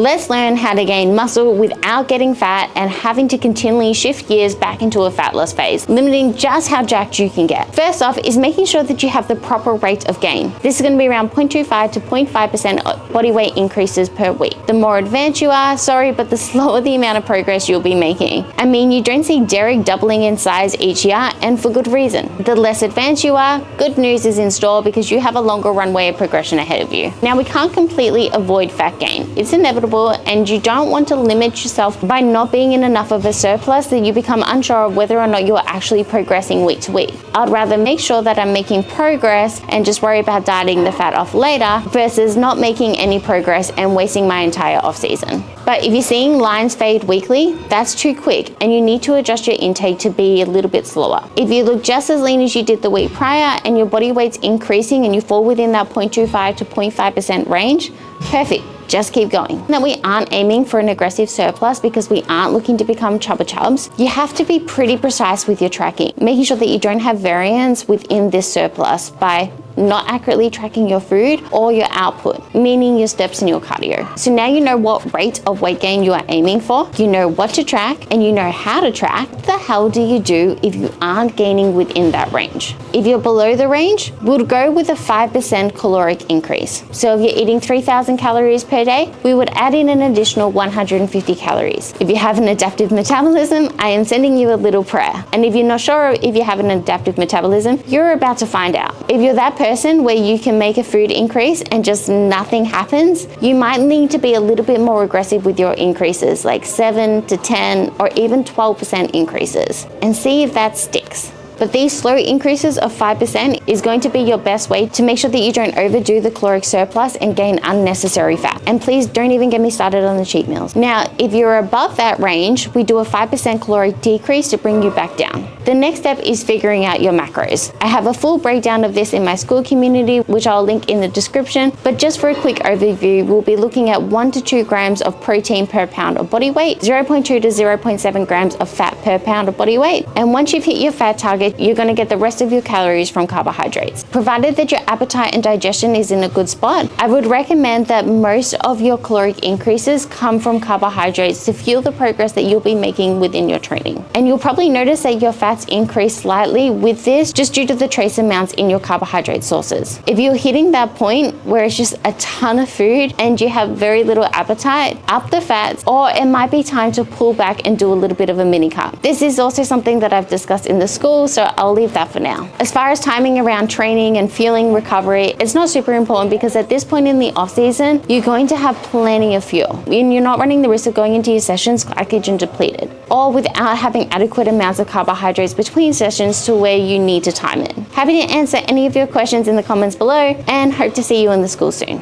Let's learn how to gain muscle without getting fat and having to continually shift gears back into a fat loss phase, limiting just how jacked you can get. First off is making sure that you have the proper rate of gain. This is going to be around 0.25 to 0.5% body weight increases per week. The more advanced you are, sorry, but the slower the amount of progress you'll be making. I mean, you don't see Derek doubling in size each year, and for good reason. The less advanced you are, good news is in store because you have a longer runway of progression ahead of you. Now, we can't completely avoid fat gain. It's inevitable, and you don't want to limit yourself by not being in enough of a surplus that you become unsure of whether or not you're actually progressing week to week. I'd rather make sure that I'm making progress and just worry about dieting the fat off later versus not making any progress and wasting my entire off season. But if you're seeing lines fade weekly, that's too quick and you need to adjust your intake to be a little bit slower. If you look just as lean as you did the week prior and your body weight's increasing and you fall within that 0.25 to 0.5% range, perfect. Just keep going. Now, we aren't aiming for an aggressive surplus because we aren't looking to become chubba chubs. You have to be pretty precise with your tracking, making sure that you don't have variance within this surplus by not accurately tracking your food or your output, meaning your steps and your cardio. So now you know what rate of weight gain you are aiming for, you know what to track, and you know how to track. What the hell do you do if you aren't gaining within that range? If you're below the range, we'll go with a 5% caloric increase. So if you're eating 3,000 calories per day, we would add in an additional 150 calories. If you have an adaptive metabolism, I am sending you a little prayer. And if you're not sure if you have an adaptive metabolism, you're about to find out. If you're that person where you can make a food increase and just nothing happens, you might need to be a little bit more aggressive with your increases, like 7 to 10 or even 12% increases, and see if that sticks. But these slow increases of 5% is going to be your best way to make sure that you don't overdo the caloric surplus and gain unnecessary fat. And please don't even get me started on the cheat meals. Now, if you're above that range, we do a 5% caloric decrease to bring you back down. The next step is figuring out your macros. I have a full breakdown of this in my school community, which I'll link in the description. But just for a quick overview, we'll be looking at 1 to 2 grams of protein per pound of body weight, 0.2 to 0.7 grams of fat per pound of body weight. And once you've hit your fat target, you're going to get the rest of your calories from carbohydrates. Provided that your appetite and digestion is in a good spot, I would recommend that most of your caloric increases come from carbohydrates to fuel the progress that you'll be making within your training. And you'll probably notice that your fats increase slightly with this just due to the trace amounts in your carbohydrate sources. If you're hitting that point where it's just a ton of food and you have very little appetite, up the fats, or it might be time to pull back and do a little bit of a mini carb. This is also something that I've discussed in the school, so I'll leave that for now. As far as timing around training and fueling recovery, it's not super important because at this point in the off season, you're going to have plenty of fuel and you're not running the risk of going into your sessions glycogen depleted or without having adequate amounts of carbohydrates between sessions to where you need to time it. Happy to answer any of your questions in the comments below and hope to see you in the school soon.